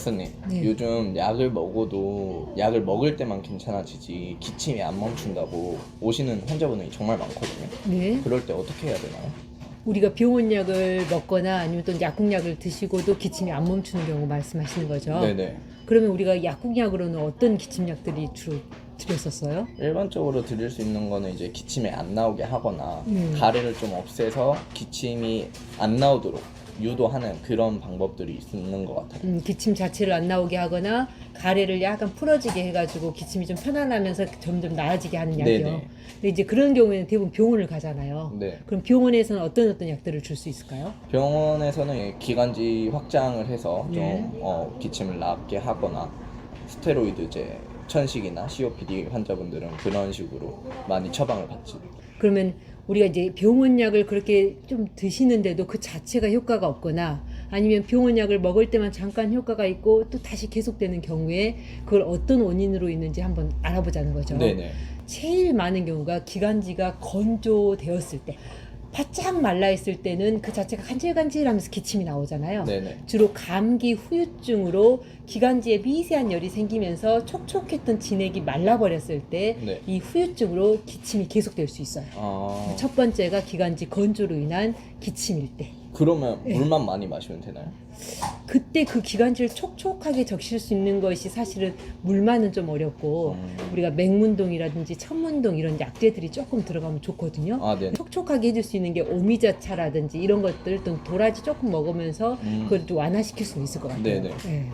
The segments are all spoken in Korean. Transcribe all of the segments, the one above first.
박사님, 네. 요즘 약을 먹어도 약을 먹을 때만 괜찮아지지 기침이 안 멈춘다고 오시는 환자분이 정말 많거든요. 네. 그럴 때 어떻게 해야 되나요? 우리가 병원약을 먹거나 아니면 또 약국약을 드시고도 기침이 안 멈추는 경우 말씀하시는 거죠? 네네. 그러면 우리가 약국약으로는 어떤 기침약들이 주로 드렸었어요? 일반적으로 드릴 수 있는 거는 이제 기침이 안 나오게 하거나 가래를 좀 없애서 기침이 안 나오도록 유도하는 그런 방법들이 있는 것 같아요. 기침 자체를 안 나오게 하거나 가래를 약간 풀어지게 해가지고 기침이 좀 편안하면서 점점 나아지게 하는 약이요. 네네. 근데 이제 그런 경우에는 대부분 병원을 가잖아요. 네. 그럼 병원에서는 어떤 약들을 줄 수 있을까요? 병원에서는 기관지 확장을 해서 좀 네. 기침을 낫게 하거나 스테로이드제 천식이나 COPD 환자분들은 그런 식으로 많이 처방을 받지. 그러면 우리가 이제 병원약을 그렇게 좀 드시는데도 그 자체가 효과가 없거나 아니면 병원약을 먹을 때만 잠깐 효과가 있고 또 다시 계속되는 경우에 그걸 어떤 원인으로 있는지 한번 알아보자는 거죠. 네네. 제일 많은 경우가 기관지가 건조되었을 때, 바짝 말라 있을 때는 그 자체가 간질간질하면서 기침이 나오잖아요. 네네. 주로 감기 후유증으로 기관지에 미세한 열이 생기면서 촉촉했던 진액이 말라버렸을 때 네. 이 후유증으로 기침이 계속될 수 있어요. 첫 번째가 기관지 건조로 인한 기침일 때. 그러면 네. 물만 많이 마시면 되나요? 그때 그 기관지를 촉촉하게 적실 수 있는 것이 사실은 물만은 좀 어렵고 우리가 맹문동이라든지 천문동 이런 약재들이 조금 들어가면 좋거든요. 아, 네. 촉촉하게 해줄 수 있는 게 오미자차라든지 이런 것들 또 도라지 조금 먹으면서 그걸 좀 완화시킬 수 있을 것 같아요. 네네. 네.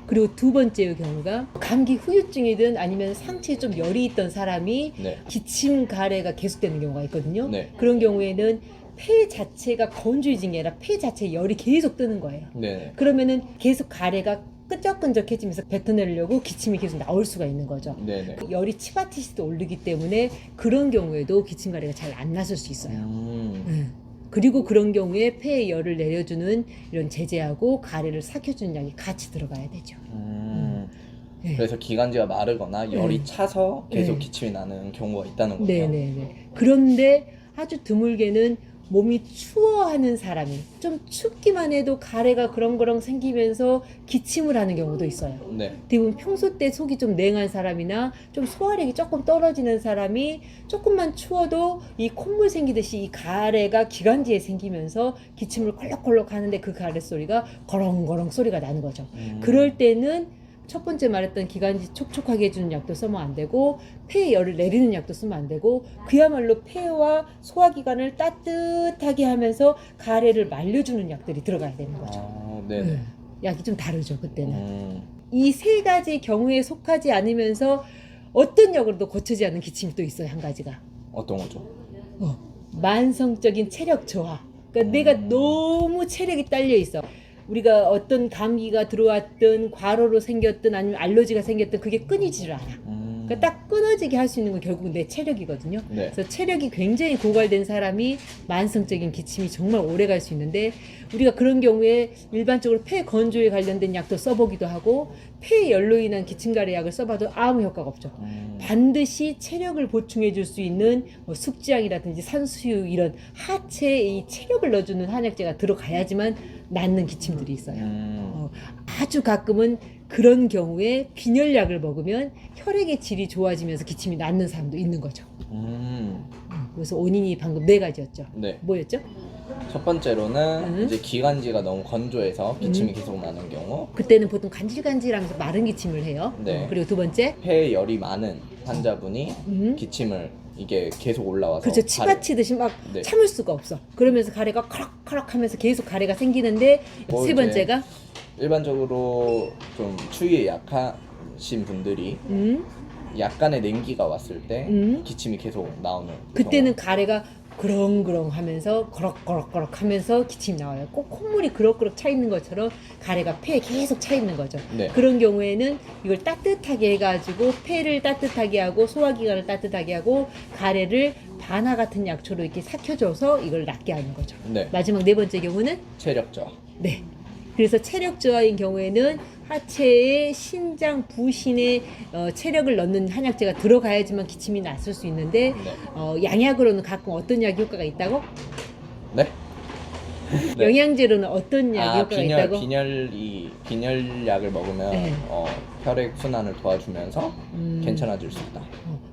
그리고 두 번째의 경우가 감기 후유증이든 아니면 상체에 좀 열이 있던 사람이 네. 기침 가래가 계속되는 경우가 있거든요. 네. 그런 경우에는 폐 자체가 건조해진 게 아니라 폐 자체에 열이 계속 뜨는 거예요. 네네. 그러면은 계속 가래가 끈적끈적해지면서 뱉어내려고 기침이 계속 나올 수가 있는 거죠. 네네. 그 열이 치바티시도 오르기 때문에 그런 경우에도 기침 가래가 잘 안 났을 수 있어요. 그리고 그런 경우에 폐에 열을 내려주는 이런 제제하고 가래를 삭혀주는 약이 같이 들어가야 되죠. 네. 그래서 기관지가 마르거나 열이 네. 차서 계속 네. 기침이 나는 경우가 있다는 거예요. 네네네. 그런데 아주 드물게는 몸이 추워하는 사람이 좀 춥기만 해도 가래가 그렁그렁 생기면서 기침을 하는 경우도 있어요. 네. 대부분 평소 때 속이 좀 냉한 사람이나 좀 소화력이 조금 떨어지는 사람이 조금만 추워도 이 콧물 생기듯이 이 가래가 기관지에 생기면서 기침을 콜록콜록 하는데 그 가래 소리가 거렁거렁 소리가 나는 거죠. 그럴 때는 첫 번째 말했던 기관지 촉촉하게 해주는 약도 쓰면 안 되고 폐에 열을 내리는 약도 쓰면 안 되고 그야말로 폐와 소화기관을 따뜻하게 하면서 가래를 말려주는 약들이 들어가야 되는 거죠. 네네. 약이 좀 다르죠 그때는. 음. 이 세 가지 경우에 속하지 않으면서 어떤 약으로도 고쳐지지 않는 기침이 또 있어요. 한 가지가 어떤 거죠? 만성적인 체력 저하. 그러니까 내가 너무 체력이 딸려 있어. 우리가 어떤 감기가 들어왔든 과로로 생겼든 아니면 알러지가 생겼든 그게 끊이지를 않아. 그러니까 딱 끊어지게 할 수 있는 건 결국 내 체력이거든요. 네. 그래서 체력이 굉장히 고갈된 사람이 만성적인 기침이 정말 오래 갈 수 있는데 우리가 그런 경우에 일반적으로 폐 건조에 관련된 약도 써보기도 하고 폐 열로 인한 기침가래 약을 써봐도 아무 효과가 없죠. 반드시 체력을 보충해 줄 수 있는 뭐 숙지향이라든지 산수유 이런 하체에 이 체력을 넣어주는 한약재가 들어가야지만 낫는 기침들이 있어요. 아주 가끔은 그런 경우에 빈혈약을 먹으면 혈액의 질이 좋아지면서 기침이 낫는 사람도 있는 거죠. 그래서 원인이 방금 네 가지였죠. 네. 뭐였죠? 첫 번째로는 이제 기관지가 너무 건조해서 기침이 계속 나는 경우, 그때는 보통 간질간질하면서 마른 기침을 해요. 네. 그리고 두 번째, 폐에 열이 많은 환자분이 기침을 이게 계속 올라와서 그렇죠. 치받치듯이 막 네. 참을 수가 없어. 그러면서 가래가 커럭커럭 하면서 계속 가래가 생기는데 뭐 세 이제 번째가 일반적으로 좀 추위에 약하신 분들이 약간의 냉기가 왔을 때 기침이 계속 나오는 그때는 가래가 그렁그렁 하면서 거럭거럭거럭 하면서 기침이 나와요. 꼭 콧물이 그럭그럭 차 있는 것처럼 가래가 폐에 계속 차 있는 거죠. 네. 그런 경우에는 이걸 따뜻하게 해가지고 폐를 따뜻하게 하고 소화기관을 따뜻하게 하고 가래를 반화 같은 약초로 이렇게 삭혀줘서 이걸 낫게 하는 거죠. 네. 마지막 네 번째 경우는 체력 저하. 네. 그래서 체력 저하인 경우에는 하체에 신장 부신에 체력을 넣는 한약재가 들어가야지만 기침이 났을 수 있는데 네. 양약으로는 가끔 어떤 약이 효과가 있다고? 네? 네. 영양제로는 어떤 약이 효과가 있다고? 빈혈약을 먹으면 네. 혈액 순환을 도와주면서 괜찮아질 수 있다.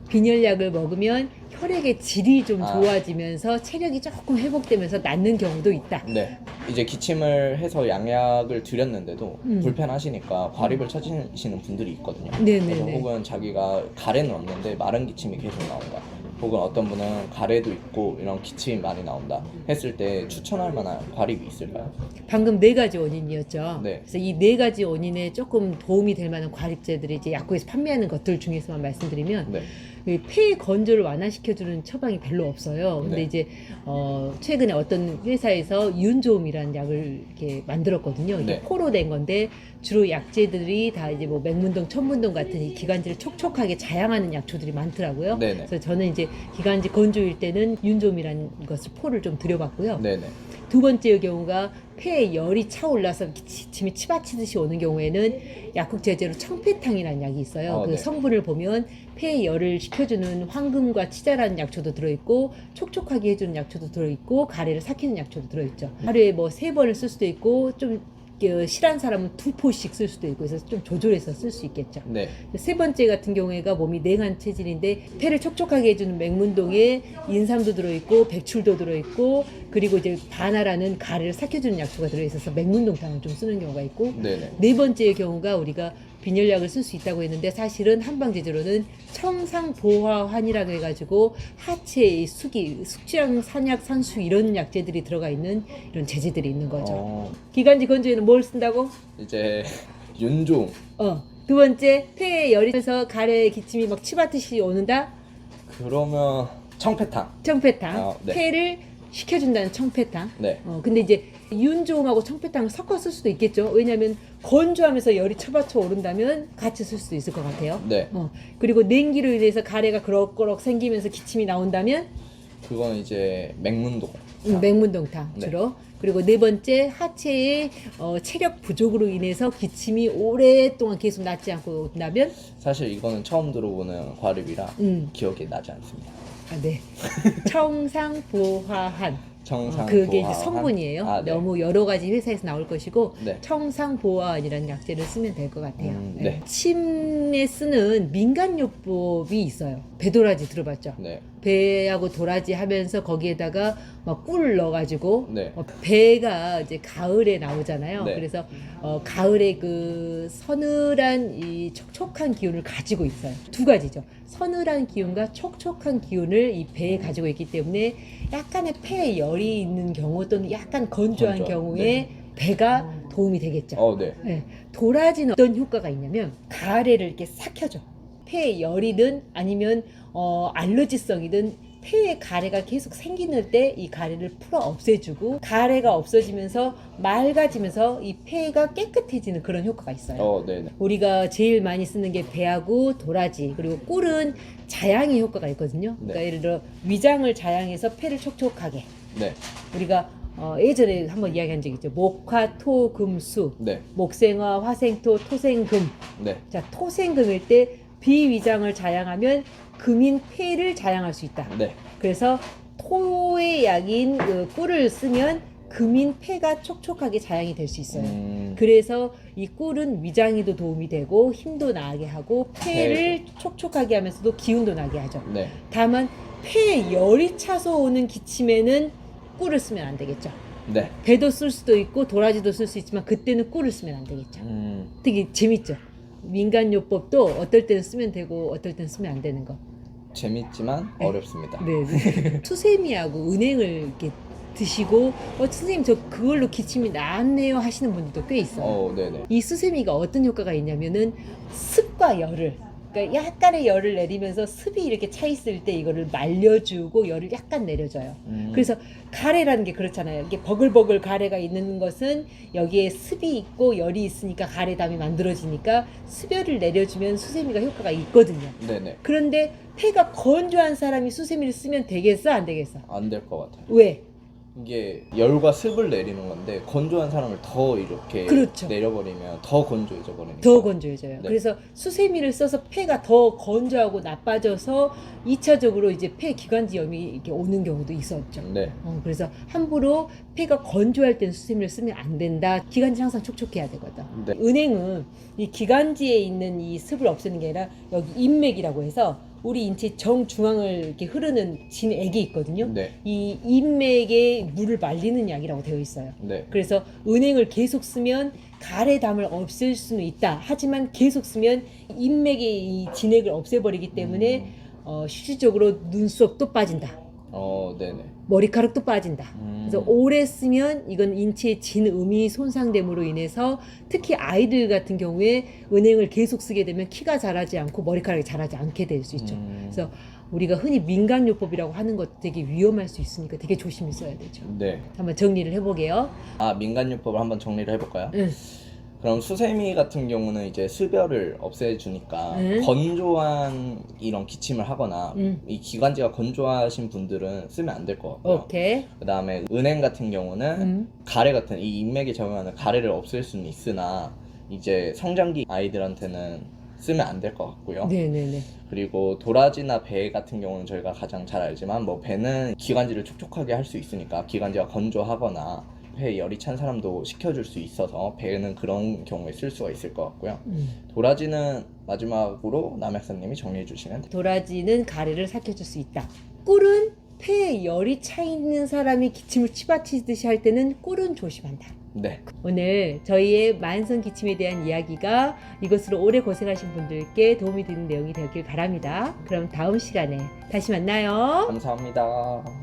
빈혈약을 먹으면 혈액의 질이 좀 아. 좋아지면서 체력이 조금 회복되면서 낫는 경우도 있다. 네. 이제 기침을 해서 양약을 드렸는데도 음. 불편하시니까 과립을 찾으시는 분들이 있거든요. 네네네. 그래서 혹은 자기가 가래는 없는데 마른 기침이 계속 나온다. 혹은 어떤 분은 가래도 있고 이런 기침이 많이 나온다 했을 때 추천할 만한 과립이 있을까요? 방금 4가지 원인이었죠. 네. 그래서 이 4가지 원인에 조금 도움이 될 만한 과립제들이 이제 약국에서 판매하는 것들 중에서만 말씀드리면 네. 이 폐 건조를 완화시켜주는 처방이 별로 없어요. 근데 네. 이제 최근에 어떤 회사에서 윤조음이라는 약을 이렇게 만들었거든요. 이게 네. 포로 된 건데 주로 약제들이 다 이제 뭐 맥문동, 천문동 같은 이 기관지를 촉촉하게 자양하는 약초들이 많더라고요. 네네. 그래서 저는 이제 기관지 건조일 때는 윤조음이라는 것을 포를 좀 들여봤고요. 네네. 두 번째 경우가 폐에 열이 차올라서 기침이 치받치듯이 오는 경우에는 약국 제제로 청패탕이라는 약이 있어요. 그 네. 성분을 보면 폐에 열을 식혀주는 황금과 치자라는 약초도 들어있고 촉촉하게 해주는 약초도 들어있고 가래를 삭히는 약초도 들어있죠. 하루에 뭐 3번을 쓸 수도 있고 좀 실한 사람은 2포씩 쓸 수도 있고 그래서 좀 조절해서 쓸 수 있겠죠. 네. 세 번째 같은 경우에가 몸이 냉한 체질인데 폐를 촉촉하게 해주는 맥문동에 인삼도 들어있고 백출도 들어있고 그리고 이제 바나라는 가래를 삭혀주는 약초가 들어있어서 맥문동탕을 좀 쓰는 경우가 있고 네네. 네 번째의 경우가 우리가 빈혈약을 쓸 수 있다고 했는데 사실은 한방제제로는 청상보화환이라고 해가지고 하체의 숙취양 산약 산수 이런 약제들이 들어가 있는 이런 제제들이 있는 거죠. 기관지 건조에는 뭘 쓴다고? 이제 윤종. 두 번째 폐에 열이 나서 가래에 기침이 막 치받듯이 오는다. 그러면 청패탕. 청패탕. 네. 폐를 식혀준다는 청패탕. 네. 근데 이제 윤조음하고 청패탕을 섞어 쓸 수도 있겠죠. 왜냐하면 건조하면서 열이 쳐받쳐 오른다면 같이 쓸 수도 있을 것 같아요. 네. 그리고 냉기로 인해서 가래가 그럭그럭 생기면서 기침이 나온다면 그건 이제 맥문동. 맥문동탕 네. 주로. 그리고 네 번째 하체의 체력 부족으로 인해서 기침이 오랫동안 계속 낫지 않고 온다면 사실 이거는 처음 들어보는 과립이라 음. 기억이 나지 않습니다. 네. 청상보화한. 청상보화환. 그게 이제 성분이에요. 네. 너무 여러 가지 회사에서 나올 것이고 네. 청상보화환이라는 약제를 쓰면 될 것 같아요. 네. 침에 쓰는 민간요법이 있어요. 배도라지 들어봤죠? 네. 배하고 도라지 하면서 거기에다가 막 꿀 넣어가지고 네. 배가 이제 가을에 나오잖아요. 네. 그래서 가을에 그 서늘한 이 촉촉한 기운을 가지고 있어요. 2가지죠. 서늘한 기운과 촉촉한 기운을 이 배에 가지고 있기 때문에 약간의 폐에 열이 있는 경우 또는 약간 건조한 경우에 네. 배가 도움이 되겠죠. 네. 네. 도라지는 어떤 효과가 있냐면 가래를 이렇게 삭혀줘. 폐에 열이든 아니면 알러지성이든 폐에 가래가 계속 생기는 때 이 가래를 풀어 없애주고 가래가 없어지면서 맑아지면서 이 폐가 깨끗해지는 그런 효과가 있어요. 네네. 우리가 제일 많이 쓰는 게 배하고 도라지 그리고 꿀은 자양의 효과가 있거든요. 네. 그러니까 예를 들어 위장을 자양해서 폐를 촉촉하게 네. 우리가 예전에 한번 이야기한 적 있죠. 목화, 토, 금, 수. 네. 목생화, 화생토, 토생금. 네. 자, 토생금일 때 비위장을 자양하면 금인 폐를 자양할 수 있다. 네. 그래서 토의 약인 그 꿀을 쓰면 금인 폐가 촉촉하게 자양이 될 수 있어요. 그래서 이 꿀은 위장에도 도움이 되고 힘도 나게 하고 폐를 촉촉하게 하면서도 기운도 나게 하죠. 네. 다만 폐에 열이 차서 오는 기침에는 꿀을 쓰면 안 되겠죠. 네. 배도 쓸 수도 있고 도라지도 쓸 수 있지만 그때는 꿀을 쓰면 안 되겠죠. 되게 재밌죠. 민간요법도 어떨 때는 쓰면 되고 어떨 때는 쓰면 안 되는 거. 재밌지만 네. 어렵습니다. 네. 수세미하고 은행을 이렇게 드시고 선생님 저 그걸로 기침이 나았네요 하시는 분들도 꽤 있어요. 네네. 이 수세미가 어떤 효과가 있냐면은 습과 열을 그러니까 약간의 열을 내리면서 습이 이렇게 차 있을 때 이거를 말려주고 열을 약간 내려줘요. 그래서 가래라는 게 그렇잖아요. 이게 버글버글 가래가 있는 것은 여기에 습이 있고 열이 있으니까 가래담이 만들어지니까 습열을 내려주면 수세미가 효과가 있거든요. 네네. 그런데 폐가 건조한 사람이 수세미를 쓰면 되겠어 안 되겠어? 안 될 것 같아요. 왜? 이게 열과 습을 내리는 건데 건조한 사람을 더 이렇게 그렇죠. 내려버리면 더 건조해져 버리니까. 더 건조해져요. 네. 그래서 수세미를 써서 폐가 더 건조하고 나빠져서 2차적으로 이제 폐 기관지염이 이렇게 오는 경우도 있었죠. 네. 그래서 함부로 폐가 건조할 때는 수세미를 쓰면 안 된다. 기관지 항상 촉촉해야 되거든. 네. 은행은 이 기관지에 있는 이 습을 없애는 게 아니라 여기 인맥이라고 해서 우리 인체 정중앙을 이렇게 흐르는 진액이 있거든요. 네. 이 인맥에 물을 말리는 약이라고 되어 있어요. 네. 그래서 은행을 계속 쓰면 가래담을 없앨 수는 있다. 하지만 계속 쓰면 인맥의 이 진액을 없애버리기 때문에 실질적으로 눈썹도 빠진다. 네네. 머리카락도 빠진다. 그래서 오래 쓰면 이건 인체의 진음이 손상됨으로 인해서 특히 아이들 같은 경우에 은행을 계속 쓰게 되면 키가 자라지 않고 머리카락이 자라지 않게 될 수 있죠. 그래서 우리가 흔히 민간요법이라고 하는 것 되게 위험할 수 있으니까 되게 조심히 써야 되죠. 네. 한번 정리를 해보게요. 민간요법을 한번 정리를 해볼까요? 응. 그럼 수세미 같은 경우는 이제 습열을 없애주니까 응. 건조한 이런 기침을 하거나 응. 이 기관지가 건조하신 분들은 쓰면 안 될 것 같고요. 오케이. 그 다음에 은행 같은 경우는 가래 같은 이 인맥에 적용하는 가래를 없앨 수는 있으나 이제 성장기 아이들한테는 쓰면 안 될 것 같고요. 네네네. 그리고 도라지나 배 같은 경우는 저희가 가장 잘 알지만 뭐 배는 기관지를 촉촉하게 할 수 있으니까 기관지가 건조하거나 폐에 열이 찬 사람도 식혀줄 수 있어서 배는 그런 경우에 쓸 수가 있을 것 같고요. 도라지는 마지막으로 남약사님이 정리해 주시면 돼요. 도라지는 가래를 삭혀줄 수 있다. 꿀은 폐에 열이 차 있는 사람이 기침을 치받치듯이 할 때는 꿀은 조심한다. 네. 오늘 저희의 만성 기침에 대한 이야기가 이것으로 오래 고생하신 분들께 도움이 되는 내용이 되길 바랍니다. 그럼 다음 시간에 다시 만나요. 감사합니다.